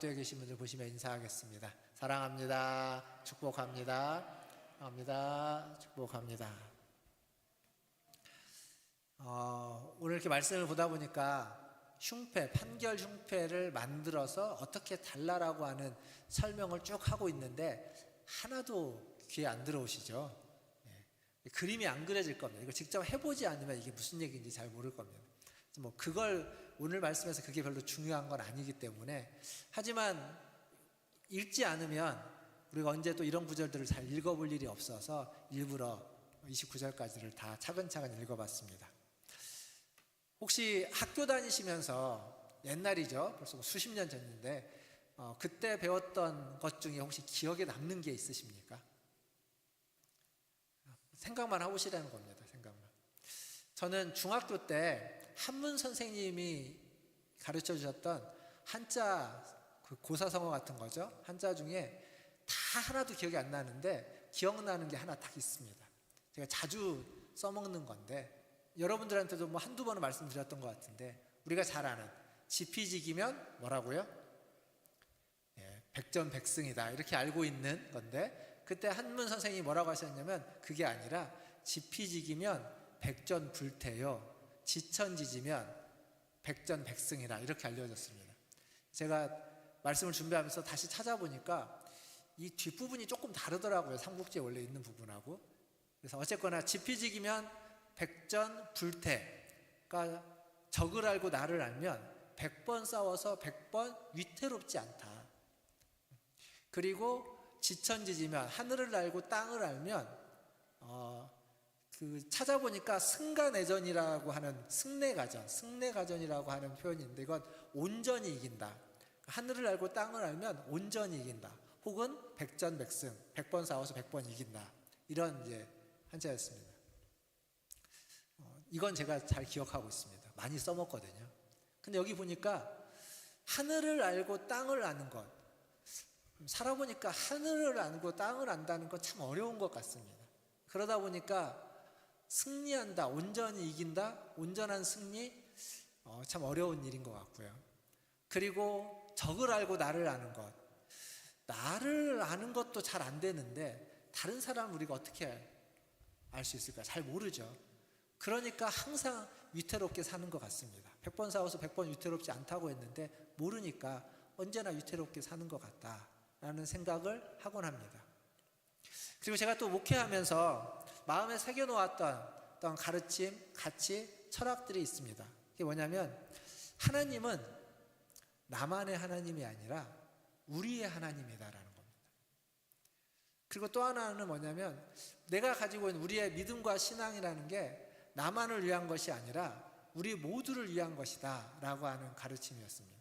되어 계신 분들 보시면 인사하겠습니다. 사랑합니다. 축복합니다. 사랑합니다. 축복합니다. 오늘 이렇게 말씀을 보다 보니까 판결 흉패를 만들어서 어떻게 달라라고 하는 설명을 쭉 하고 있는데 하나도 귀에 안 들어오시죠? 그림이 안 그려질 겁니다. 이거 직접 해보지 않으면 이게 무슨 얘기인지 잘 모를 겁니다. 그걸 오늘 말씀에서 그게 별로 중요한 건 아니기 때문에, 하지만 읽지 않으면 우리가 언제 또 이런 구절들을 잘 읽어볼 일이 없어서 일부러 29절까지를 다 차근차근 읽어봤습니다. 혹시 학교 다니시면서 옛날이죠, 벌써 수십 년 전인데 그때 배웠던 것 중에 혹시 기억에 남는 게 있으십니까? 생각만 해보시라는 겁니다. 생각만. 저는 중학교 때 한문 선생님이 가르쳐 주셨던 한자, 고사성어 같은 거죠, 한자 중에 다 하나도 기억이 안 나는데 기억나는 게 하나 딱 있습니다. 제가 자주 써먹는 건데 여러분들한테도 한두 번은 말씀드렸던 것 같은데, 우리가 잘 아는 지피지기면 뭐라고요? 백전백승이다, 이렇게 알고 있는 건데, 그때 한문 선생님이 뭐라고 하셨냐면 그게 아니라 지피지기면 백전불태요, 지천지지면 백전백승이라 이렇게 알려졌습니다. 제가 말씀을 준비하면서 다시 찾아보니까 이 뒷부분이 조금 다르더라고요, 삼국지에 원래 있는 부분하고. 그래서 어쨌거나 지피지기면 백전불태, 그러니까 적을 알고 나를 알면 100번 싸워서 100번 위태롭지 않다. 그리고 지천지지면 하늘을 알고 땅을 알면 찾아보니까 승가내전이라고 하는 승내가전이라고 하는 표현인데, 이건 온전히 이긴다. 하늘을 알고 땅을 알면 온전히 이긴다. 혹은 백전백승, 100번 싸워서 100번 이긴다. 이런 이제 한자였습니다. 이건 제가 잘 기억하고 있습니다. 많이 써먹거든요. 근데 여기 보니까 하늘을 알고 땅을 아는 것, 살아보니까 하늘을 알고 땅을 안다는 건 참 어려운 것 같습니다. 그러다 보니까 승리한다, 온전히 이긴다, 온전한 승리, 참 어려운 일인 것 같고요. 그리고 적을 알고 나를 아는 것, 나를 아는 것도 잘 안 되는데 다른 사람을 우리가 어떻게 알 수 있을까? 잘 모르죠. 그러니까 항상 위태롭게 사는 것 같습니다. 100번 싸워서 100번 위태롭지 않다고 했는데 모르니까 언제나 위태롭게 사는 것 같다라는 생각을 하곤 합니다. 그리고 제가 또 목회하면서 마음에 새겨놓았던 가르침, 가치, 철학들이 있습니다. 그게 뭐냐면, 하나님은 나만의 하나님이 아니라 우리의 하나님이다라는 겁니다. 그리고 또 하나는 뭐냐면, 내가 가지고 있는 우리의 믿음과 신앙이라는 게 나만을 위한 것이 아니라 우리 모두를 위한 것이다 라고 하는 가르침이었습니다.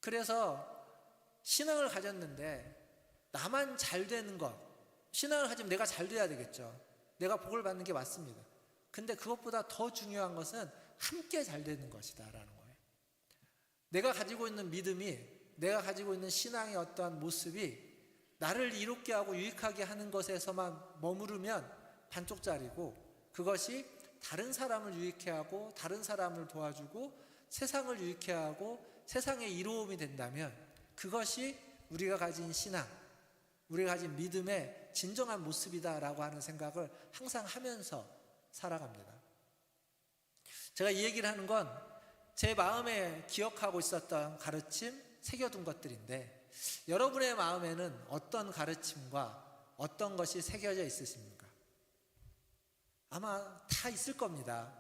그래서 신앙을 가졌는데 나만 잘 되는 것, 신앙을 가지면 내가 잘 돼야 되겠죠. 내가 복을 받는 게 맞습니다. 근데 그것보다 더 중요한 것은 함께 잘 되는 것이다 라는 거예요. 내가 가지고 있는 믿음이, 내가 가지고 있는 신앙의 어떠한 모습이 나를 이롭게 하고 유익하게 하는 것에서만 머무르면 반쪽짜리고, 그것이 다른 사람을 유익해 하고 다른 사람을 도와주고 세상을 유익해 하고 세상의 이로움이 된다면 그것이 우리가 가진 신앙, 우리가 가진 믿음의 진정한 모습이다라고 하는 생각을 항상 하면서 살아갑니다. 제가 이 얘기를 하는 건 제 마음에 기억하고 있었던 가르침, 새겨둔 것들인데, 여러분의 마음에는 어떤 가르침과 어떤 것이 새겨져 있으십니까? 아마 다 있을 겁니다.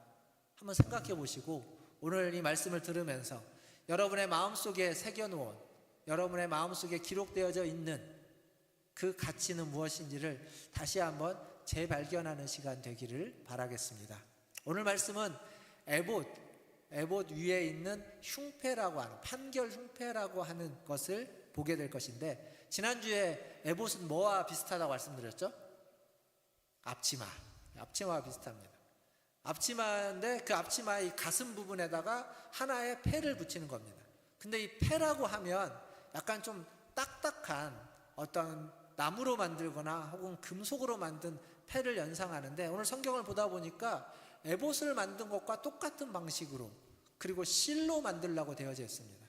한번 생각해 보시고 오늘 이 말씀을 들으면서 여러분의 마음속에 새겨놓은, 여러분의 마음속에 기록되어져 있는 그 가치는 무엇인지를 다시 한번 재발견하는 시간 되기를 바라겠습니다. 오늘 말씀은 에봇 위에 있는 흉패라고 하는, 판결 흉패라고 하는 것을 보게 될 것인데, 지난주에 에봇은 뭐와 비슷하다고 말씀드렸죠? 앞치마와 비슷합니다. 앞치마인데 그 앞치마의 가슴 부분에다가 하나의 패를 붙이는 겁니다. 근데 이 패라고 하면 약간 좀 딱딱한 어떤 나무로 만들거나 혹은 금속으로 만든 패를 연상하는데, 오늘 성경을 보다 보니까 에봇을 만든 것과 똑같은 방식으로, 그리고 실로 만들라고 되어져 있습니다.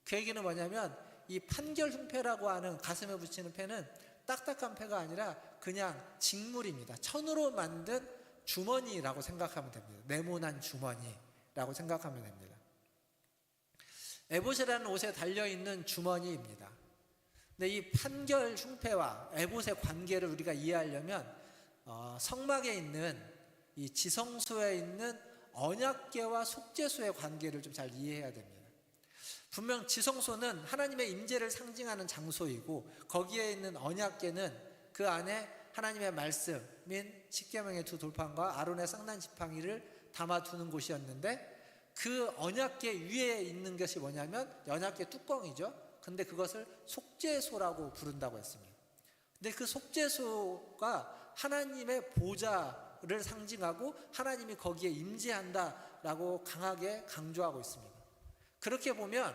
그 얘기는 뭐냐면 이 판결 흉패라고 하는 가슴에 붙이는 패는 딱딱한 패가 아니라 그냥 직물입니다. 천으로 만든 주머니라고 생각하면 됩니다. 네모난 주머니라고 생각하면 됩니다. 에봇이라는 옷에 달려있는 주머니입니다. 근데 이 판결 흉패와 에봇의 관계를 우리가 이해하려면 성막에 있는 이 지성소에 있는 언약궤와 속죄소의 관계를 좀 잘 이해해야 됩니다. 분명 지성소는 하나님의 임재를 상징하는 장소이고 거기에 있는 언약궤는 그 안에 하나님의 말씀인 십계명의 두 돌판과 아론의 쌍난 지팡이를 담아두는 곳이었는데 그 언약궤 위에 있는 것이 뭐냐면 언약궤 뚜껑이죠. 근데 그것을 속죄소라고 부른다고 했습니다. 근데 그 속죄소가 하나님의 보좌를 상징하고 하나님이 거기에 임재한다라고 강하게 강조하고 있습니다. 그렇게 보면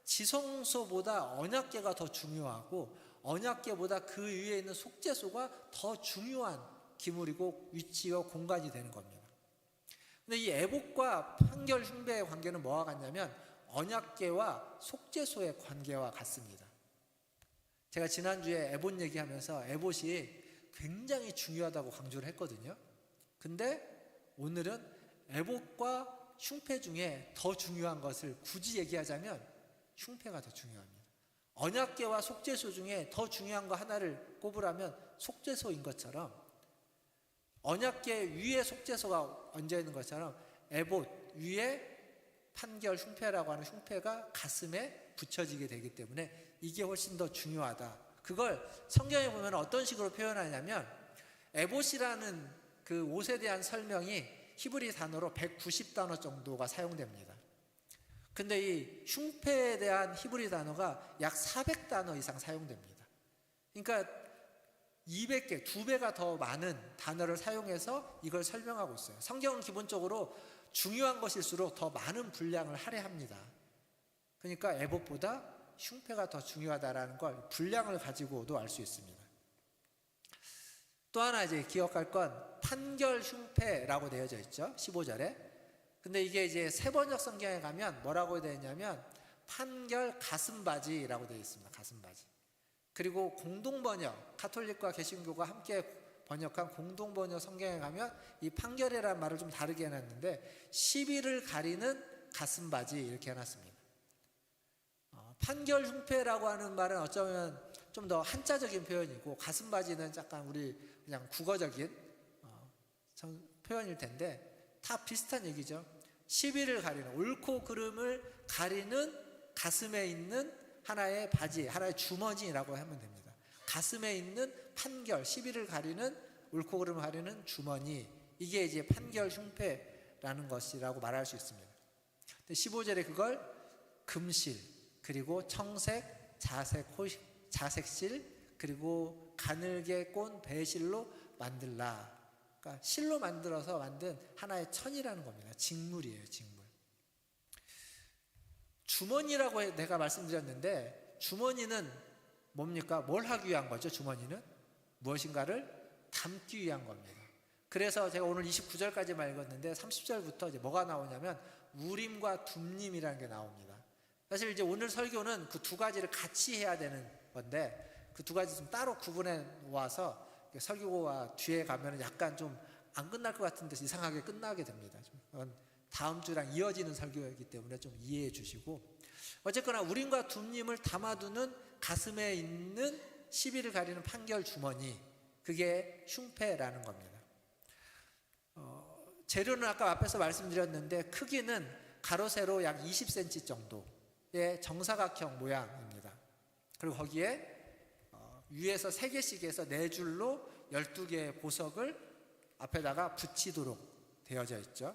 지성소보다 언약궤가 더 중요하고 언약궤보다 그 위에 있는 속죄소가 더 중요한 기물이고 위치와 공간이 되는 겁니다. 근데 이 에봇과 판결 흉배의 관계는 뭐와 같냐면 언약궤와 속죄소의 관계와 같습니다. 제가 지난주에 에봇 얘기하면서 에봇이 굉장히 중요하다고 강조를 했거든요. 근데 오늘은 에봇과 흉패 중에 더 중요한 것을 굳이 얘기하자면 흉패가 더 중요합니다. 언약궤와 속죄소 중에 더 중요한 거 하나를 꼽으라면 속죄소인 것처럼 언약궤 위에 속죄소가 얹어 있는 것처럼 에봇 위에 판결 흉패라고 하는 흉패가 가슴에 붙여지게 되기 때문에 이게 훨씬 더 중요하다. 그걸 성경에 보면 어떤 식으로 표현하냐면 에봇이라는 그 옷에 대한 설명이 히브리 단어로 190단어 정도가 사용됩니다. 근데 이 흉패에 대한 히브리 단어가 약 400단어 이상 사용됩니다. 그러니까 200개, 2배가 더 많은 단어를 사용해서 이걸 설명하고 있어요. 성경은 기본적으로 중요한 것일수록 더 많은 분량을 할애합니다. 그러니까 에봇보다 흉패가 더 중요하다라는 걸 분량을 가지고도 알 수 있습니다. 또 하나 이제 기억할 건 판결 흉패라고 되어져 있죠. 15절에. 근데 이게 이제 세번역 성경에 가면 뭐라고 되어 있냐면 판결 가슴바지라고 되어 있습니다. 가슴바지. 그리고 공동번역, 가톨릭과 개신교가 함께 번역한 공동번역 성경에 가면 이 판결이라는 말을 좀 다르게 해놨는데 시비를 가리는 가슴바지 이렇게 해놨습니다. 판결 흉패라고 하는 말은 어쩌면 좀 더 한자적인 표현이고 가슴바지는 약간 우리 그냥 국어적인 표현일 텐데 다 비슷한 얘기죠. 시비를 가리는, 옳고 그름을 가리는 가슴에 있는 하나의 바지, 하나의 주머니라고 하면 됩니다. 가슴에 있는 판결, 시비를 가리는, 옳고 그름을 가리는 주머니, 이게 이제 판결 흉패라는 것이라고 말할 수 있습니다. 15절에 그걸 금실, 그리고 청색, 자색실, 그리고 가늘게 꼰 배실로 만들라. 그러니까 실로 만들어서 만든 하나의 천이라는 겁니다. 직물이에요, 직물. 주머니라고 내가 말씀드렸는데 주머니는 뭡니까? 뭘 하기 위한 거죠? 주머니는 무엇인가를 담기 위한 겁니다. 그래서 제가 오늘 29절까지만 읽었는데 30절부터 이제 뭐가 나오냐면 우림과 둠림이라는 게 나옵니다. 사실 이제 오늘 설교는 그 두 가지를 같이 해야 되는 건데 그 두 가지 좀 따로 구분해 놓아서 설교와 뒤에 가면 약간 좀 안 끝날 것 같은 데서 이상하게 끝나게 됩니다. 다음 주랑 이어지는 설교이기 때문에 좀 이해해 주시고, 어쨌거나 우림과 둠림을 담아두는 가슴에 있는 시비를 가리는 판결 주머니, 그게 흉패라는 겁니다. 재료는 아까 앞에서 말씀드렸는데 크기는 가로 세로 약 20cm 정도의 정사각형 모양입니다. 그리고 거기에 위에서 3개씩 해서 4줄로 12개의 보석을 앞에다가 붙이도록 되어져 있죠.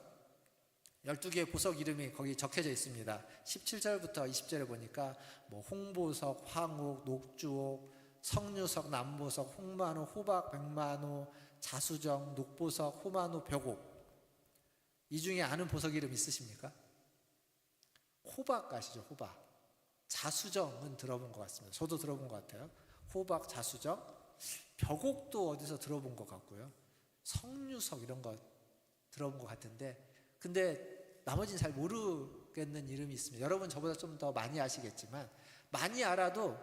12개의 보석 이름이 거기 적혀져 있습니다. 17절부터 20절에 보니까 뭐 홍보석, 황옥, 녹주옥, 석류석, 남보석, 홍만호, 호박, 백만호, 자수정, 녹보석, 호만호, 벽옥. 이 중에 아는 보석 이름 있으십니까? 호박 아시죠? 호박. 자수정은 들어본 것 같습니다. 저도 들어본 것 같아요. 호박, 자수정, 벽옥도 어디서 들어본 것 같고요. 석류석 이런 거 들어본 것 같은데, 근데 나머지는 잘 모르겠는 이름이 있습니다. 여러분 저보다 좀 더 많이 아시겠지만, 많이 알아도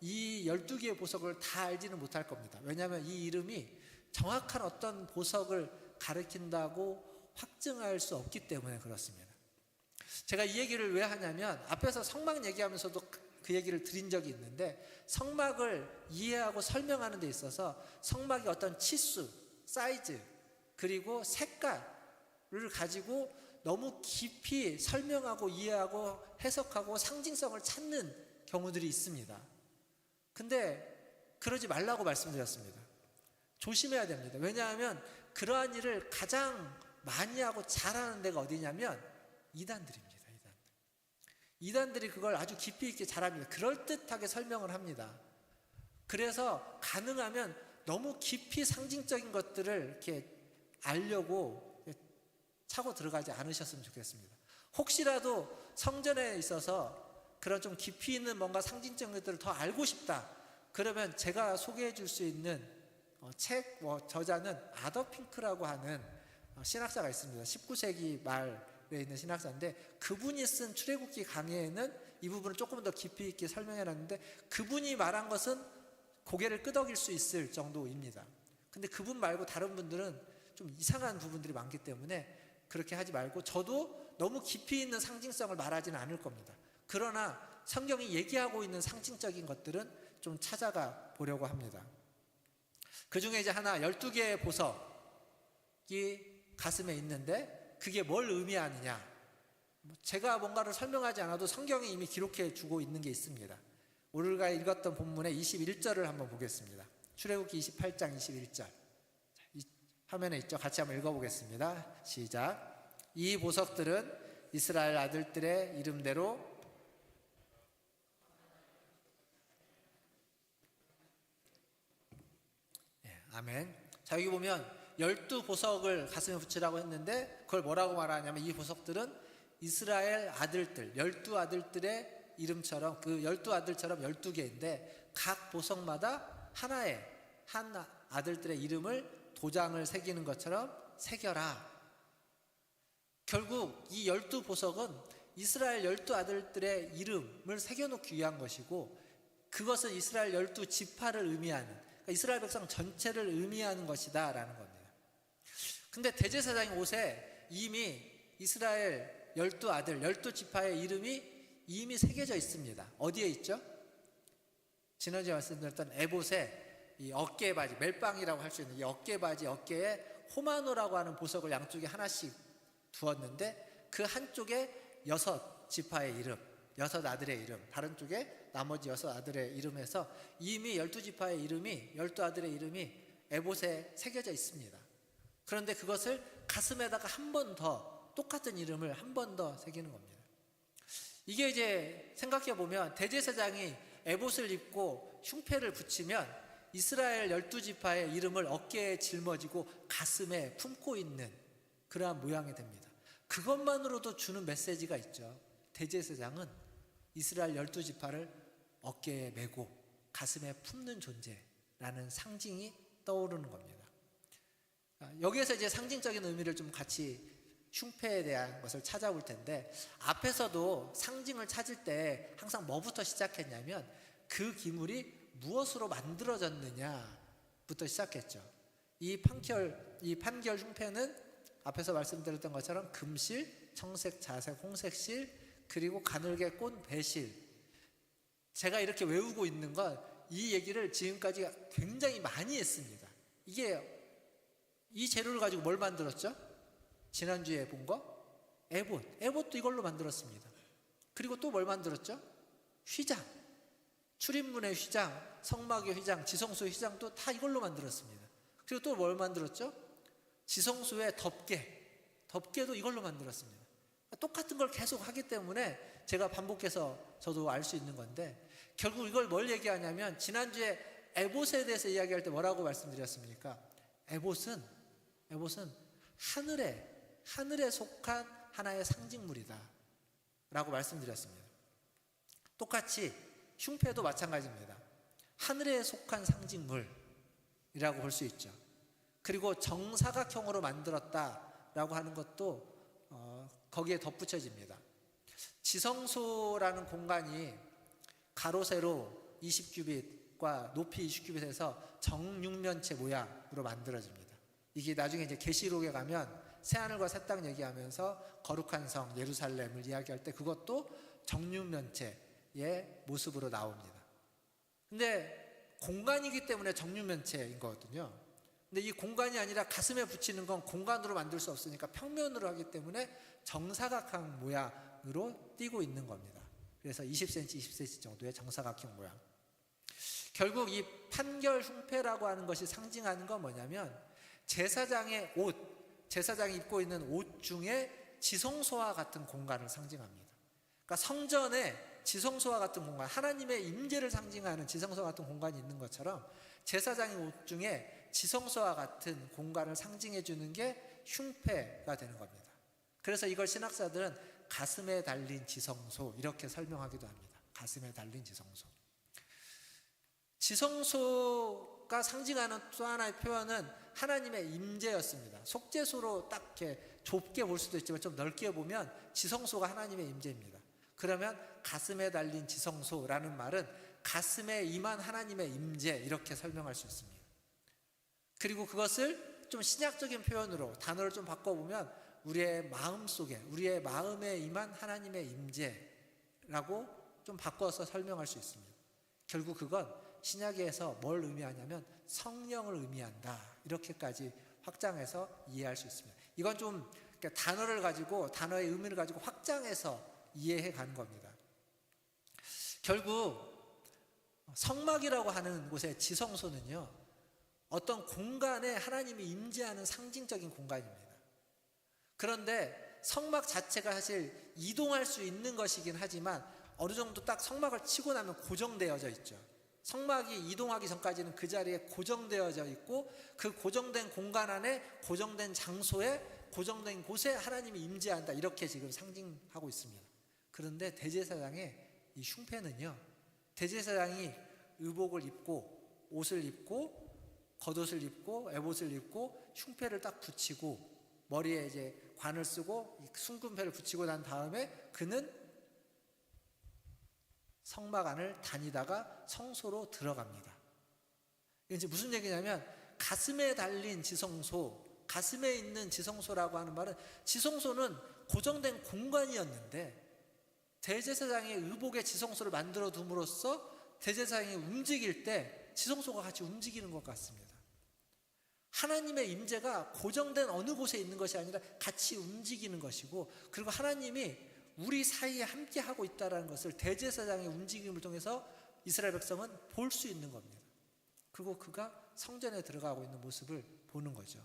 이 12개의 보석을 다 알지는 못할 겁니다. 왜냐하면 이 이름이 정확한 어떤 보석을 가리킨다고 확증할 수 없기 때문에 그렇습니다. 제가 이 얘기를 왜 하냐면, 앞에서 성막 얘기하면서도 그 얘기를 드린 적이 있는데, 성막을 이해하고 설명하는 데 있어서 성막의 어떤 치수, 사이즈, 그리고 색깔을 가지고 너무 깊이 설명하고 이해하고 해석하고 상징성을 찾는 경우들이 있습니다. 근데 그러지 말라고 말씀드렸습니다. 조심해야 됩니다. 왜냐하면 그러한 일을 가장 많이 하고 잘하는 데가 어디냐면 이단들입니다. 이단들이 그걸 아주 깊이 있게 잘합니다. 그럴듯하게 설명을 합니다. 그래서 가능하면 너무 깊이 상징적인 것들을 이렇게 알려고 차고 들어가지 않으셨으면 좋겠습니다. 혹시라도 성전에 있어서 그런 좀 깊이 있는 뭔가 상징적인 것들을 더 알고 싶다, 그러면 제가 소개해 줄 수 있는 책 저자는 아더 핑크라고 하는 신학자가 있습니다. 19세기 말에 있는 신학자인데, 그분이 쓴 출애굽기 강해에는 이 부분을 조금 더 깊이 있게 설명해 놨는데, 그분이 말한 것은 고개를 끄덕일 수 있을 정도입니다. 근데 그분 말고 다른 분들은 좀 이상한 부분들이 많기 때문에 그렇게 하지 말고, 저도 너무 깊이 있는 상징성을 말하지는 않을 겁니다. 그러나 성경이 얘기하고 있는 상징적인 것들은 좀 찾아가 보려고 합니다. 그 중에 이제 하나, 12개의 보석이 가슴에 있는데 그게 뭘 의미하느냐, 제가 뭔가를 설명하지 않아도 성경이 이미 기록해 주고 있는 게 있습니다. 우리가 읽었던 본문의 21절을 한번 보겠습니다. 출애굽기 28장 21절 화면에 있죠? 같이 한번 읽어보겠습니다. 시작. 이 보석들은 이스라엘 아들들의 이름대로 아멘. 자, 여기 보면 12보석을 가슴에 붙이라고 했는데, 그걸 뭐라고 말하냐면, 이 보석들은 이스라엘 아들들, 12아들들의 이름처럼, 그 12아들처럼 12개인데 각 보석마다 하나의 한 아들들의 이름을 도장을 새기는 것처럼 새겨라. 결국 이 12보석은 이스라엘 12아들들의 이름을 새겨놓기 위한 것이고, 그것은 이스라엘 12지파를 의미하는, 이스라엘 백성 전체를 의미하는 것이다 라는 겁니다. 근데 대제사장 옷에 이미 이스라엘 12아들 12지파의 이름이 이미 새겨져 있습니다. 어디에 있죠? 지난주에 말씀드렸던 에봇의 이 어깨 바지, 멜빵이라고 할 수 있는 이 어깨 바지 어깨에 호마노라고 하는 보석을 양쪽에 하나씩 두었는데, 그 한쪽에 6지파의 이름, 6아들의 이름, 다른 쪽에 나머지 6아들의 이름에서 이미 12지파의 이름이, 12아들의 이름이 에봇에 새겨져 있습니다. 그런데 그것을 가슴에다가 한 번 더, 똑같은 이름을 한 번 더 새기는 겁니다. 이게 이제 생각해 보면, 대제사장이 에봇을 입고 흉패를 붙이면 이스라엘 12지파의 이름을 어깨에 짊어지고 가슴에 품고 있는 그러한 모양이 됩니다. 그것만으로도 주는 메시지가 있죠. 대제사장은 이스라엘 12지파를 어깨에 메고 가슴에 품는 존재라는 상징이 떠오르는 겁니다. 여기에서 이제 상징적인 의미를 좀 같이 흉패에 대한 것을 찾아볼 텐데, 앞에서도 상징을 찾을 때 항상 뭐부터 시작했냐면 그 기물이 무엇으로 만들어졌느냐부터 시작했죠. 이 판결 흉패는 앞에서 말씀드렸던 것처럼 금실, 청색, 자색, 홍색실, 그리고 가늘게 꼰 배실. 제가 이렇게 외우고 있는 건 이 얘기를 지금까지 굉장히 많이 했습니다. 이 재료를 가지고 뭘 만들었죠? 지난주에 본 거? 에봇도 이걸로 만들었습니다. 그리고 또 뭘 만들었죠? 휘장, 출입문의 휘장, 성막의 휘장, 지성소의 휘장도 다 이걸로 만들었습니다. 그리고 또 뭘 만들었죠? 지성소의 덮개도 이걸로 만들었습니다. 똑같은 걸 계속 하기 때문에 제가 반복해서 저도 알 수 있는 건데, 결국 이걸 뭘 얘기하냐면, 지난주에 에봇에 대해서 이야기할 때 뭐라고 말씀드렸습니까? 에봇은 하늘에 속한 하나의 상징물이다 라고 말씀드렸습니다. 똑같이 흉패도 마찬가지입니다. 하늘에 속한 상징물이라고 볼 수 있죠. 그리고 정사각형으로 만들었다라고 하는 것도 거기에 덧붙여집니다. 지성소라는 공간이 가로 세로 20규빗과 높이 20규빗에서 정육면체 모양으로 만들어집니다. 이게 나중에 이제 계시록에 가면 새하늘과 새 땅 얘기하면서 거룩한 성 예루살렘을 이야기할 때 그것도 정육면체의 모습으로 나옵니다. 근데 공간이기 때문에 정육면체인 거거든요. 근데 이 공간이 아니라 가슴에 붙이는 건 공간으로 만들 수 없으니까 평면으로 하기 때문에 정사각형 모양으로 띄고 있는 겁니다. 그래서 20cm, 20cm 정도의 정사각형 모양. 결국 이 판결 흉패라고 하는 것이 상징하는 건 뭐냐면 제사장의 옷, 제사장이 입고 있는 옷 중에 지성소와 같은 공간을 상징합니다. 그러니까 성전에 지성소와 같은 공간, 하나님의 임재를 상징하는 지성소와 같은 공간이 있는 것처럼 제사장의 옷 중에 지성소와 같은 공간을 상징해 주는 게 흉패가 되는 겁니다. 그래서 이걸 신학자들은 가슴에 달린 지성소 이렇게 설명하기도 합니다. 가슴에 달린 지성소. 지성소가 상징하는 또 하나의 표현은 하나님의 임재였습니다. 속죄소로 딱 이렇게 좁게 볼 수도 있지만 좀 넓게 보면 지성소가 하나님의 임재입니다. 그러면 가슴에 달린 지성소라는 말은 가슴에 임한 하나님의 임재 이렇게 설명할 수 있습니다. 그리고 그것을 좀 신약적인 표현으로 단어를 좀 바꿔보면 우리의 마음 속에, 우리의 마음에 임한 하나님의 임재라고 좀 바꿔서 설명할 수 있습니다. 결국 그건 신약에서 뭘 의미하냐면 성령을 의미한다. 이렇게까지 확장해서 이해할 수 있습니다. 이건 좀 단어를 가지고, 단어의 의미를 가지고 확장해서 이해해 가는 겁니다. 결국 성막이라고 하는 곳의 지성소는요, 어떤 공간에 하나님이 임재하는 상징적인 공간입니다. 그런데 성막 자체가 사실 이동할 수 있는 것이긴 하지만 어느 정도 딱 성막을 치고 나면 고정되어져 있죠. 성막이 이동하기 전까지는 그 자리에 고정되어져 있고 그 고정된 공간 안에 고정된 장소에 고정된 곳에 하나님이 임재한다. 이렇게 지금 상징하고 있습니다. 그런데 대제사장의 이 흉패는요, 대제사장이 의복을 입고 옷을 입고 겉옷을 입고 에봇을 입고 흉패를 딱 붙이고 머리에 이제 관을 쓰고 순금패를 붙이고 난 다음에 그는 성막 안을 다니다가 성소로 들어갑니다. 이게 무슨 얘기냐면 가슴에 달린 지성소, 가슴에 있는 지성소라고 하는 말은 지성소는 고정된 공간이었는데 대제사장의 의복의 지성소를 만들어 둠으로써 대제사장이 움직일 때 지성소가 같이 움직이는 것 같습니다. 하나님의 임재가 고정된 어느 곳에 있는 것이 아니라 같이 움직이는 것이고, 그리고 하나님이 우리 사이에 함께 하고 있다는 것을 대제사장의 움직임을 통해서 이스라엘 백성은 볼 수 있는 겁니다. 그리고 그가 성전에 들어가고 있는 모습을 보는 거죠.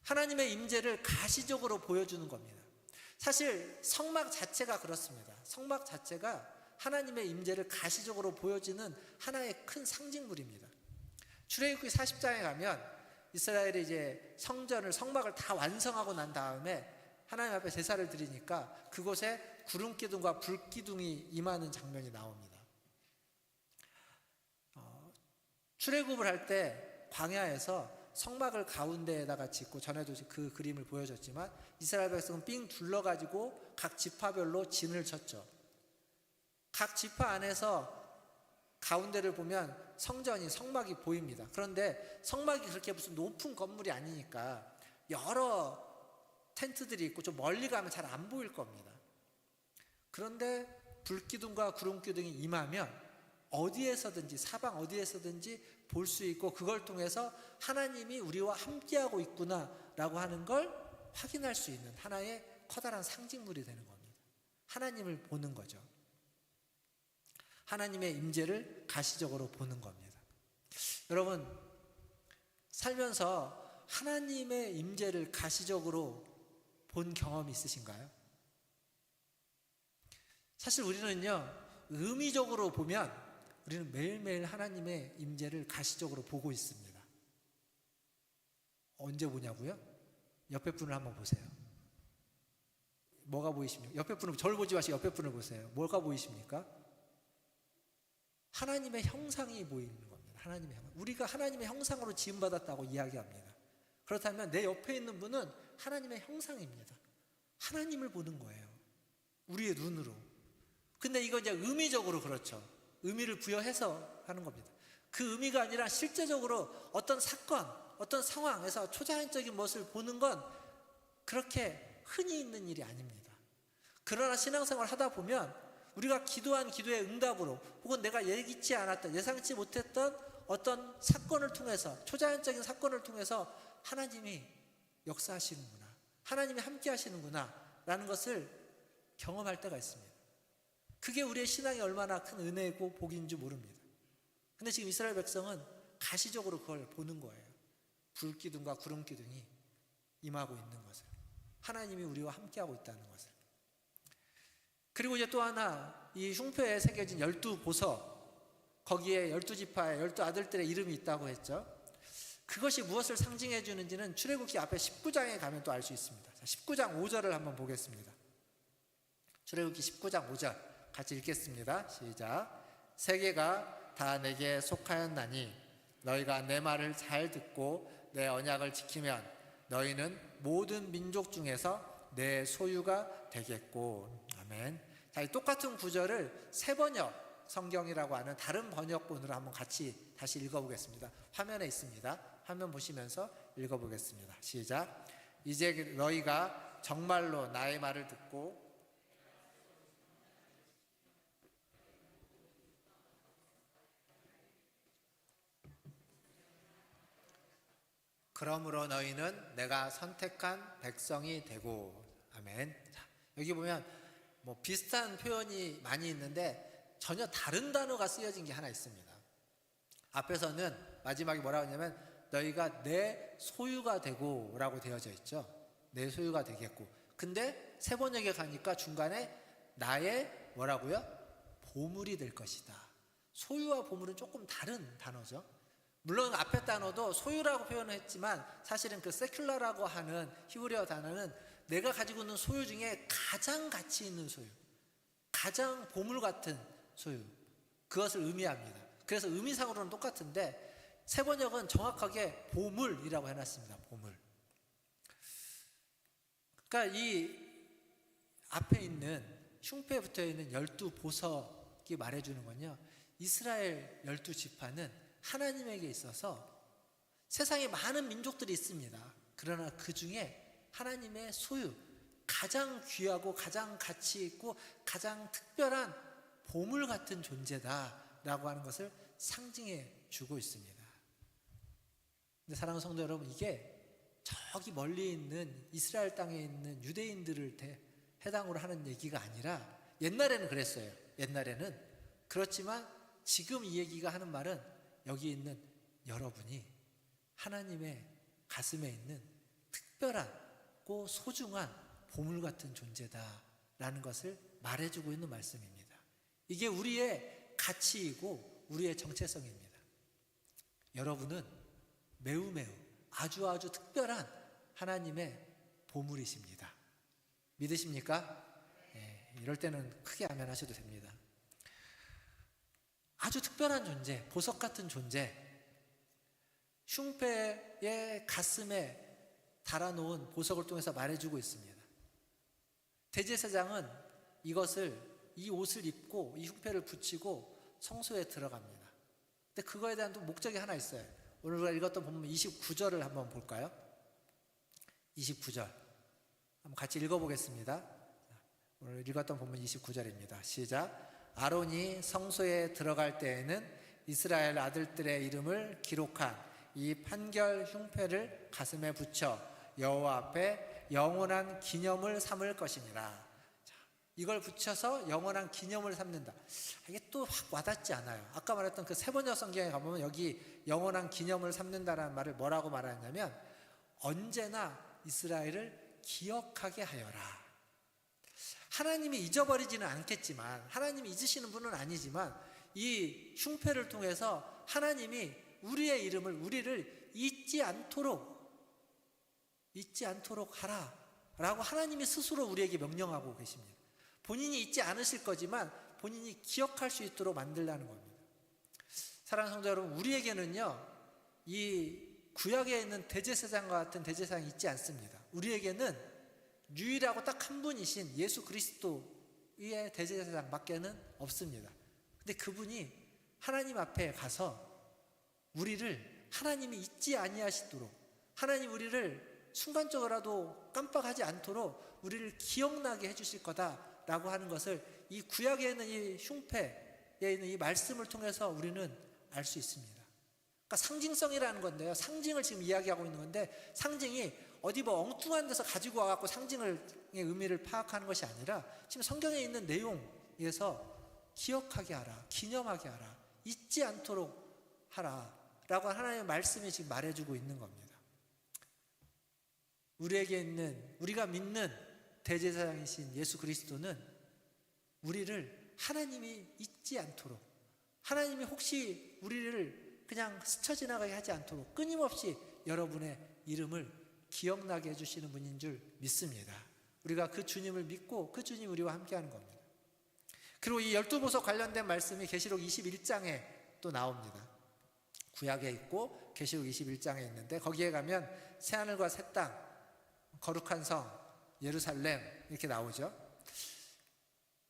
하나님의 임재를 가시적으로 보여주는 겁니다. 사실 성막 자체가 그렇습니다. 성막 자체가 하나님의 임재를 가시적으로 보여지는 하나의 큰 상징물입니다. 출애굽기 40장에 가면 이스라엘이 이제 성막을 다 완성하고 난 다음에 하나님 앞에 제사를 드리니까 그곳에 구름기둥과 불기둥이 임하는 장면이 나옵니다. 출애굽을 할 때 광야에서 성막을 가운데에다가 짓고, 전에도 그 그림을 보여줬지만 이스라엘 백성은 삥 둘러가지고 각 지파별로 진을 쳤죠. 각 지파 안에서 가운데를 보면 성전이, 성막이 보입니다. 그런데 성막이 그렇게 무슨 높은 건물이 아니니까 여러 텐트들이 있고 좀 멀리 가면 잘 안 보일 겁니다. 그런데 불기둥과 구름기둥이 임하면 어디에서든지, 사방 어디에서든지 볼 수 있고 그걸 통해서 하나님이 우리와 함께하고 있구나라고 하는 걸 확인할 수 있는 하나의 커다란 상징물이 되는 겁니다. 하나님을 보는 거죠. 하나님의 임재를 가시적으로 보는 겁니다. 여러분, 살면서 하나님의 임재를 가시적으로 본 경험이 있으신가요? 사실 우리는요, 의미적으로 보면 우리는 매일매일 하나님의 임재를 가시적으로 보고 있습니다. 언제 보냐고요? 옆에 분을 한번 보세요. 뭐가 보이십니까? 옆에 분을, 저를 보지 마시고 옆에 분을 보세요. 뭐가 보이십니까? 하나님의 형상이 보이는 겁니다. 하나님의 형상. 우리가 하나님의 형상으로 지음받았다고 이야기합니다. 그렇다면 내 옆에 있는 분은 하나님의 형상입니다. 하나님을 보는 거예요. 우리의 눈으로. 근데 이거 이제 의미적으로 그렇죠. 의미를 부여해서 하는 겁니다. 그 의미가 아니라 실제적으로 어떤 사건, 어떤 상황에서 초자연적인 것을 보는 건 그렇게 흔히 있는 일이 아닙니다. 그러나 신앙생활을 하다 보면 우리가 기도한 기도의 응답으로 혹은 내가 예기치 않았던, 예상치 못했던 어떤 사건을 통해서, 초자연적인 사건을 통해서 하나님이 역사하시는구나, 하나님이 함께 하시는구나 라는 것을 경험할 때가 있습니다. 그게 우리의 신앙이 얼마나 큰 은혜고 복인 줄 모릅니다. 근데 지금 이스라엘 백성은 가시적으로 그걸 보는 거예요. 불기둥과 구름기둥이 임하고 있는 것을, 하나님이 우리와 함께하고 있다는 것을. 그리고 이제 또 하나, 이 흉표에 새겨진 12보석, 거기에 12지파의 12아들들의 이름이 있다고 했죠. 그것이 무엇을 상징해 주는지는 출애굽기 앞에 19장에 가면 또 알 수 있습니다. 19장 5절을 한번 보겠습니다. 출애굽기 19장 5절 같이 읽겠습니다. 시작. 세계가 다 내게 속하였나니 너희가 내 말을 잘 듣고 내 언약을 지키면 너희는 모든 민족 중에서 내 소유가 되겠고. 아멘. 자, 이 똑같은 구절을 세번역 성경이라고 하는 다른 번역본으로 한번 같이 다시 읽어보겠습니다. 화면에 있습니다. 화면 보시면서 읽어보겠습니다. 시작. 이제 너희가 정말로 나의 말을 듣고 그러므로 너희는 내가 선택한 백성이 되고. 아멘. 자, 여기 보면 뭐 비슷한 표현이 많이 있는데 전혀 다른 단어가 쓰여진 게 하나 있습니다. 앞에서는 마지막에 뭐라고 하냐면 너희가 내 소유가 되고 라고 되어져 있죠. 내 소유가 되겠고. 근데 세번역에 가니까 중간에 나의 뭐라고요? 보물이 될 것이다. 소유와 보물은 조금 다른 단어죠. 물론 앞에 단어도 소유라고 표현을 했지만 사실은 그 세큘라라고 하는 히브리어 단어는 내가 가지고 있는 소유 중에 가장 가치 있는 소유, 가장 보물 같은 소유, 그것을 의미합니다. 그래서 의미상으로는 똑같은데 세번역은 정확하게 보물이라고 해놨습니다. 보물. 그러니까 이 앞에 있는 흉패에 붙어있는 12보석이 말해주는 건요, 이스라엘 12지파는 하나님에게 있어서 세상에 많은 민족들이 있습니다. 그러나 그 중에 하나님의 소유, 가장 귀하고 가장 가치 있고 가장 특별한 보물 같은 존재다라고 하는 것을 상징해 주고 있습니다. 근데 사랑하는 성도 여러분, 이게 저기 멀리 있는 이스라엘 땅에 있는 유대인들을 해당으로 하는 얘기가 아니라, 옛날에는 그랬어요. 옛날에는. 그렇지만 지금 이 얘기가 하는 말은 여기 있는 여러분이 하나님의 가슴에 있는 특별하고 소중한 보물 같은 존재다라는 것을 말해주고 있는 말씀입니다. 이게 우리의 가치이고 우리의 정체성입니다. 여러분은 매우 아주 특별한 하나님의 보물이십니다. 믿으십니까? 네, 이럴 때는 크게 아멘 하셔도 됩니다. 아주 특별한 존재, 보석 같은 존재, 흉패의 가슴에 달아놓은 보석을 통해서 말해주고 있습니다. 대제사장은 이 옷을 입고 이 흉패를 붙이고 성소에 들어갑니다. 근데 그거에 대한 또 목적이 하나 있어요. 오늘 우리가 읽었던 본문 29절을 한번 볼까요? 29절 한번 같이 읽어보겠습니다. 오늘 읽었던 본문 29절입니다. 시작. 아론이 성소에 들어갈 때에는 이스라엘 아들들의 이름을 기록한 이 판결 흉패를 가슴에 붙여 여호와 앞에 영원한 기념을 삼을 것이니라. 자, 이걸 붙여서 영원한 기념을 삼는다. 이게 또 확 와닿지 않아요. 아까 말했던 그 세번역 성경에 가보면 여기 영원한 기념을 삼는다라는 말을 뭐라고 말하냐면 언제나 이스라엘을 기억하게 하여라. 하나님이 잊어버리지는 않겠지만, 하나님이 잊으시는 분은 아니지만 이 흉패를 통해서 하나님이 우리를 잊지 않도록 하라 라고 하나님이 스스로 우리에게 명령하고 계십니다. 본인이 잊지 않으실 거지만 본인이 기억할 수 있도록 만들라는 겁니다. 사랑하는 성도 여러분, 우리에게는요 이 구약에 있는 대제사장과 같은 대제사장이 있지 않습니다. 우리에게는 유일하고 딱 한 분이신 예수 그리스도 위에 대제사장밖에는 없습니다. 근데 그분이 하나님 앞에 가서 우리를 하나님이 잊지 아니하시도록, 하나님 우리를 순간적으로라도 깜빡하지 않도록 우리를 기억나게 해주실 거다라고 하는 것을 이 구약에 있는 이 흉패에 있는 이 말씀을 통해서 우리는 알 수 있습니다. 그러니까 상징성이라는 건데요, 상징을 지금 이야기하고 있는 건데, 상징이 어디 뭐 엉뚱한 데서 가지고 와갖고 상징의 의미를 파악하는 것이 아니라 지금 성경에 있는 내용에서 기억하게 하라, 기념하게 하라, 잊지 않도록 하라 라고 하나님의 말씀이 지금 말해주고 있는 겁니다. 우리에게 있는, 우리가 믿는 대제사장이신 예수 그리스도는 우리를 하나님이 잊지 않도록, 하나님이 혹시 우리를 그냥 스쳐 지나가게 하지 않도록 끊임없이 여러분의 이름을 기억나게 해주시는 분인 줄 믿습니다. 우리가 그 주님을 믿고 그 주님 우리와 함께하는 겁니다. 그리고 이 12보석 관련된 말씀이 계시록 21장에 또 나옵니다. 구약에 있고 계시록 21장에 있는데, 거기에 가면 새하늘과 새 땅, 거룩한 성 예루살렘 이렇게 나오죠.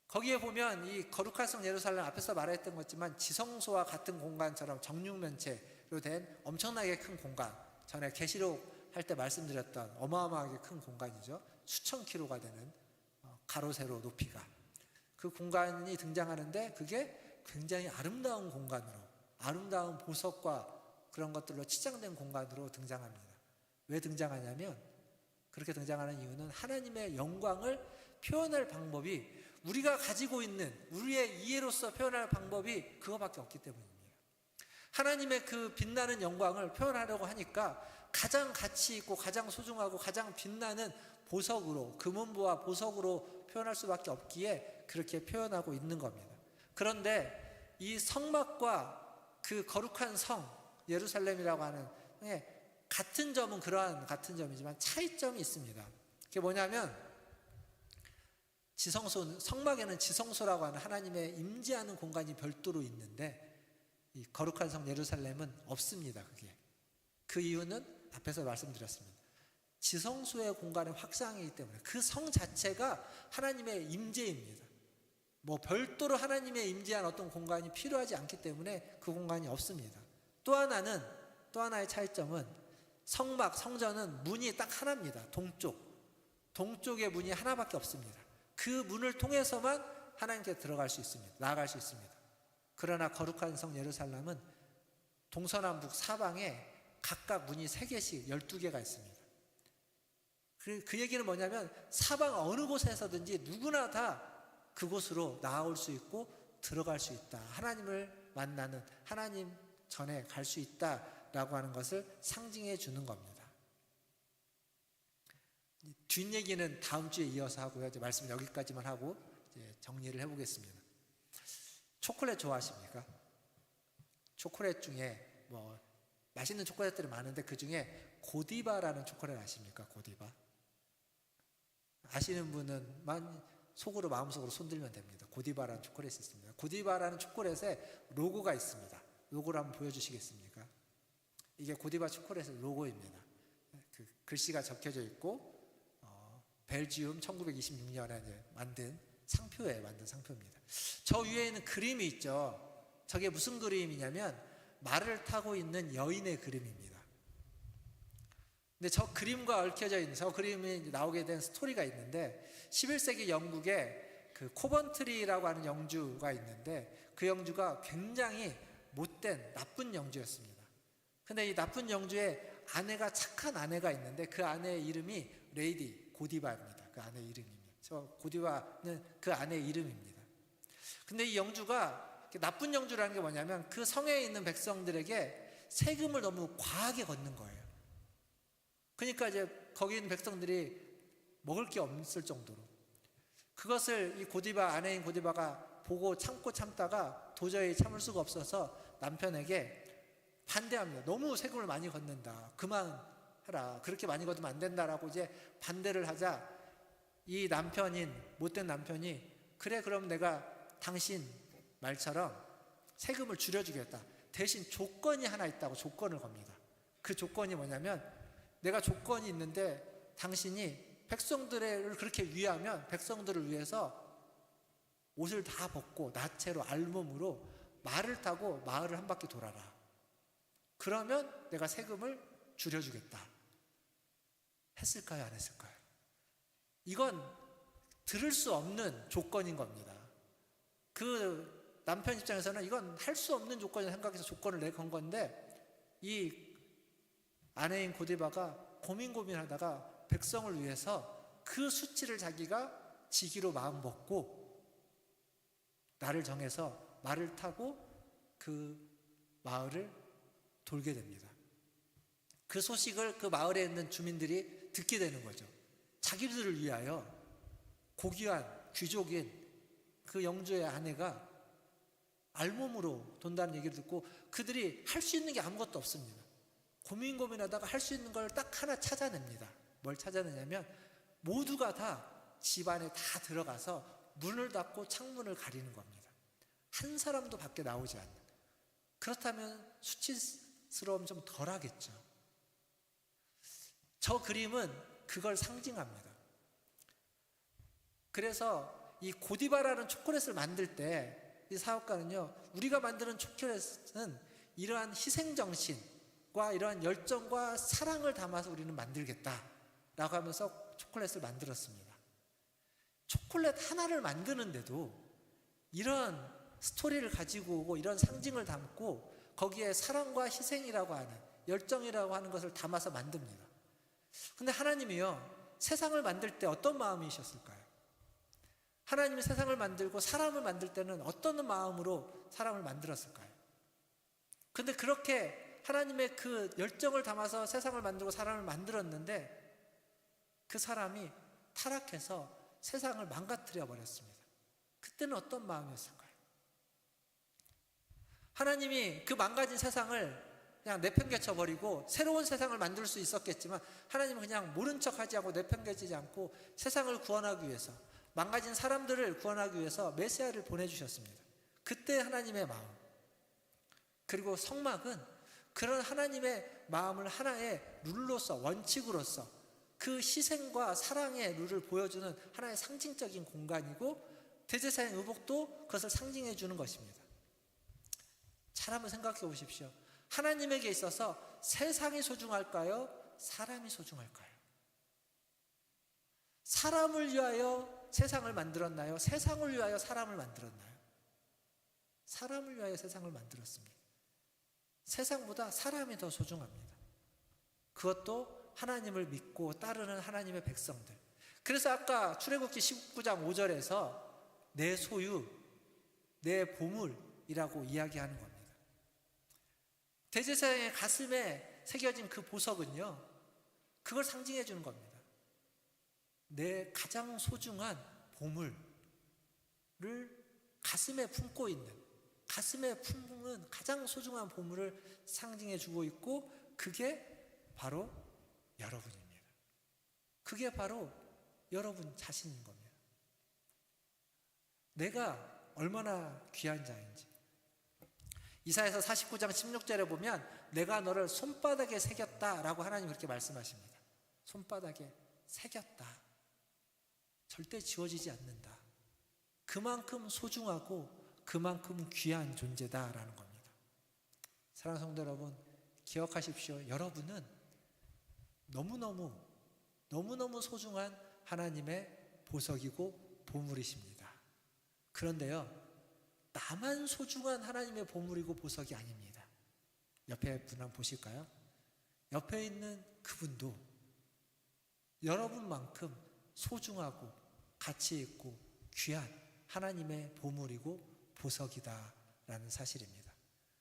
거기에 보면 이 거룩한 성 예루살렘, 앞에서 말했던 것지만 지성소와 같은 공간처럼 정육면체로 된 엄청나게 큰 공간, 전에 계시록 할 때 말씀드렸던 어마어마하게 큰 공간이죠. 수천 킬로가 되는 가로 세로 높이가, 그 공간이 등장하는데 그게 굉장히 아름다운 공간으로, 아름다운 보석과 그런 것들로 치장된 공간으로 등장합니다. 왜 등장하냐면, 그렇게 등장하는 이유는 하나님의 영광을 표현할 방법이, 우리가 가지고 있는 우리의 이해로서 표현할 방법이 그거밖에 없기 때문입니다. 하나님의 그 빛나는 영광을 표현하려고 하니까 가장 가치 있고 가장 소중하고 가장 빛나는 보석으로, 금은보와 보석으로 표현할 수밖에 없기에 그렇게 표현하고 있는 겁니다. 그런데 이 성막과 그 거룩한 성 예루살렘이라고 하는 같은 점은 그러한 같은 점이지만 차이점이 있습니다. 그게 뭐냐면, 지성소, 성막에는 지성소라고 하는 하나님의 임재하는 공간이 별도로 있는데 이 거룩한 성 예루살렘은 없습니다. 그게, 그 이유는 앞에서 말씀드렸습니다. 지성소의 공간의 확장이기 때문에, 그 성 자체가 하나님의 임재입니다. 뭐 별도로 하나님의 임재한 어떤 공간이 필요하지 않기 때문에 그 공간이 없습니다. 또 하나의 차이점은, 성막, 성전은 문이 딱 하나입니다. 동쪽의 문이 하나밖에 없습니다. 그 문을 통해서만 하나님께 들어갈 수 있습니다. 나아갈 수 있습니다. 그러나 거룩한 성 예루살렘은 동서남북 사방에 각각 문이 3개씩 12개가 있습니다. 그 얘기는 뭐냐면, 사방 어느 곳에서든지 누구나 다 그곳으로 나아올 수 있고 들어갈 수 있다. 하나님을 만나는, 하나님 전에 갈 수 있다라고 하는 것을 상징해 주는 겁니다. 뒷얘기는 다음 주에 이어서 하고요. 이제 말씀 여기까지만 하고 이제 정리를 해보겠습니다. 초콜릿 좋아하십니까? 초콜릿 중에 뭐 맛있는 초콜릿들이 많은데 그 중에 고디바라는 초콜릿 아십니까? 고디바. 아시는 분은 속으로, 마음속으로 손들면 됩니다. 고디바라는 초콜릿이 있습니다. 고디바라는 초콜릿에 로고가 있습니다. 로고를 한번 보여주시겠습니까? 이게 고디바 초콜릿의 로고입니다. 그 글씨가 적혀져 있고, 벨지움 1926년에 만든 상표입니다. 저 위에 있는 그림이 있죠. 저게 무슨 그림이냐면 말을 타고 있는 여인의 그림입니다. 근데 저 그림과 얽혀져 있는, 저 그림이 나오게 된 스토리가 있는데, 11세기 영국에 그 코번트리라고 하는 영주가 있는데, 그 영주가 굉장히 못된 나쁜 영주였습니다. 근데 이 나쁜 영주의 아내가, 착한 아내가 있는데 그 아내의 이름이 레이디 고디바입니다. 그 아내의 이름입니다. 저 고디바는 그 아내의 이름입니다. 근데 이 영주가, 나쁜 영주라는 게 뭐냐면, 그 성에 있는 백성들에게 세금을 너무 과하게 걷는 거예요. 그러니까 이제 거기 있는 백성들이 먹을 게 없을 정도로, 그것을 이 고디바, 아내인 고디바가 보고 참다가 도저히 참을 수가 없어서 남편에게 반대합니다. 너무 세금을 많이 걷는다, 그만하라, 그렇게 많이 걷으면 안 된다라고 이제 반대를 하자, 이 남편인, 못된 남편이, 그래 그럼 내가 당신 말처럼 세금을 줄여주겠다, 대신 조건이 하나 있다고 조건을 겁니다. 그 조건이 뭐냐면, 내가 조건이 있는데 당신이 백성들을 그렇게 위하면 백성들을 위해서 옷을 다 벗고 나체로 알몸으로 말을 타고 마을을 한 바퀴 돌아라. 그러면 내가 세금을 줄여주겠다. 했을까요? 안 했을까요? 이건 들을 수 없는 조건인 겁니다. 그 남편 입장에서는 이건 할 수 없는 조건이라 생각해서 조건을 내건 건데, 이 아내인 고디바가 고민하다가 백성을 위해서 그 수치를 자기가 지기로 마음 먹고 날을 정해서 말을 타고 그 마을을 돌게 됩니다. 그 소식을 그 마을에 있는 주민들이 듣게 되는 거죠. 자기들을 위하여 고귀한 귀족인 그 영주의 아내가 알몸으로 돈다는 얘기를 듣고 그들이 할 수 있는 게 아무것도 없습니다. 고민하다가 할 수 있는 걸 딱 하나 찾아냅니다. 뭘 찾아내냐면 모두가 다 집안에 다 들어가서 문을 닫고 창문을 가리는 겁니다. 한 사람도 밖에 나오지 않는. 그렇다면 수치스러움 좀 덜하겠죠. 저 그림은 그걸 상징합니다. 그래서 이 고디바라는 초콜릿을 만들 때 이 사업가는요, 우리가 만드는 초콜릿은 이러한 희생정신과 이러한 열정과 사랑을 담아서 우리는 만들겠다라고 하면서 초콜릿을 만들었습니다. 초콜릿 하나를 만드는데도 이런 스토리를 가지고 오고 이런 상징을 담고 거기에 사랑과 희생이라고 하는, 열정이라고 하는 것을 담아서 만듭니다. 근데 하나님이요, 세상을 만들 때 어떤 마음이셨을까요? 하나님이 세상을 만들고 사람을 만들 때는 어떤 마음으로 사람을 만들었을까요? 근데 그렇게 하나님의 그 열정을 담아서 세상을 만들고 사람을 만들었는데 그 사람이 타락해서 세상을 망가뜨려 버렸습니다. 그때는 어떤 마음이었을까요? 하나님이 그 망가진 세상을 그냥 내팽개쳐 버리고 새로운 세상을 만들 수 있었겠지만 하나님은 그냥 모른 척하지 않고 내팽개치지 않고 세상을 구원하기 위해서, 망가진 사람들을 구원하기 위해서 메시아를 보내주셨습니다. 그때 하나님의 마음, 그리고 성막은 그런 하나님의 마음을 하나의 룰로서, 원칙으로서 그 희생과 사랑의 룰을 보여주는 하나의 상징적인 공간이고 대제사장 의복도 그것을 상징해 주는 것입니다. 잘 한번 생각해 보십시오. 하나님에게 있어서 세상이 소중할까요? 사람이 소중할까요? 사람을 위하여 세상을 만들었나요? 세상을 위하여 사람을 만들었나요? 사람을 위하여 세상을 만들었습니다. 세상보다 사람이 더 소중합니다. 그것도 하나님을 믿고 따르는 하나님의 백성들. 그래서 아까 출애굽기 19장 5절에서 내 소유, 내 보물이라고 이야기하는 겁니다. 대제사장의 가슴에 새겨진 그 보석은요, 그걸 상징해 주는 겁니다. 내 가장 소중한 보물을 가슴에 품고 있는, 가슴에 품는 가장 소중한 보물을 상징해 주고 있고, 그게 바로 여러분입니다. 그게 바로 여러분 자신인 겁니다. 내가 얼마나 귀한 자인지. 이사야서 49장 16절에 보면 내가 너를 손바닥에 새겼다라고 하나님 그렇게 말씀하십니다. 손바닥에 새겼다. 절대 지워지지 않는다. 그만큼 소중하고 그만큼 귀한 존재다라는 겁니다. 사랑하는 성도 여러분, 기억하십시오. 여러분은 너무너무 소중한 하나님의 보석이고 보물이십니다. 그런데요, 나만 소중한 하나님의 보물이고 보석이 아닙니다. 옆에 분 한번 보실까요? 옆에 있는 그분도 여러분만큼 소중하고 가치 있고 귀한 하나님의 보물이고 보석이다라는 사실입니다.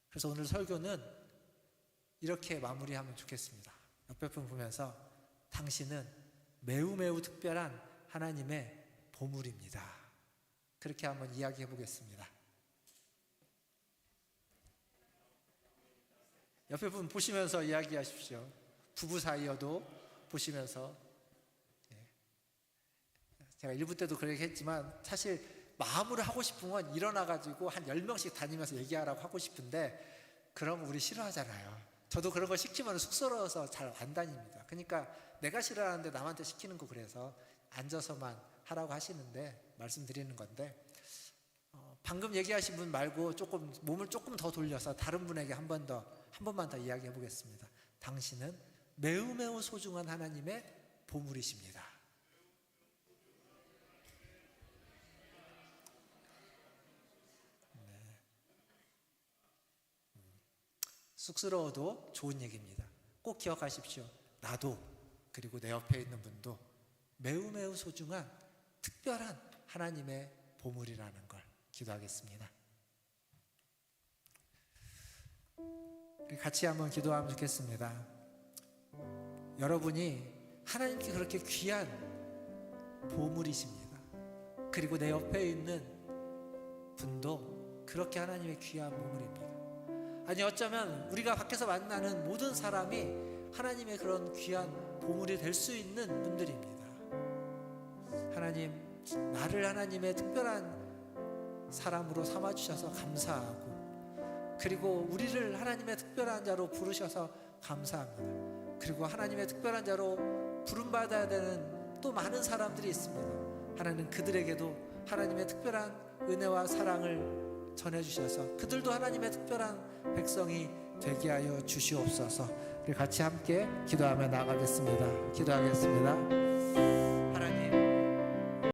그래서 오늘 설교는 이렇게 마무리하면 좋겠습니다. 옆에 분 보면서 당신은 매우 특별한 하나님의 보물입니다. 그렇게 한번 이야기해 보겠습니다. 옆에 분 보시면서 이야기하십시오. 부부 사이여도 보시면서. 제가 1부 때도 그렇게 했지만 사실 마음으로 하고 싶은 건 일어나가지고 한 10명씩 다니면서 얘기하라고 하고 싶은데 그런 거 우리 싫어하잖아요. 저도 그런 거 시키면 쑥스러워서 잘 안 다닙니다. 그러니까 내가 싫어하는데 남한테 시키는 거, 그래서 앉아서만 하라고 하시는데 말씀드리는 건데, 방금 얘기하신 분 말고 조금 몸을 조금 더 돌려서 다른 분에게 한 번만 더 이야기해 보겠습니다. 당신은 매우 매우 소중한 하나님의 보물이십니다. 쑥스러워도 좋은 얘기입니다. 꼭 기억하십시오. 나도 그리고 내 옆에 있는 분도 매우 매우 소중한 특별한 하나님의 보물이라는 걸 기도하겠습니다. 같이 한번 기도하면 좋겠습니다. 여러분이 하나님께 그렇게 귀한 보물이십니다. 그리고 내 옆에 있는 분도 그렇게 하나님의 귀한 보물입니다. 아니 어쩌면 우리가 밖에서 만나는 모든 사람이 하나님의 그런 귀한 보물이 될 수 있는 분들입니다. 하나님, 나를 하나님의 특별한 사람으로 삼아주셔서 감사하고, 그리고 우리를 하나님의 특별한 자로 부르셔서 감사합니다. 그리고 하나님의 특별한 자로 부름받아야 되는 또 많은 사람들이 있습니다. 하나님, 그들에게도 하나님의 특별한 은혜와 사랑을 전해주셔서 그들도 하나님의 특별한 백성이 되게 하여 주시옵소서. 우리 같이 함께 기도하며 나아가겠습니다. 기도하겠습니다.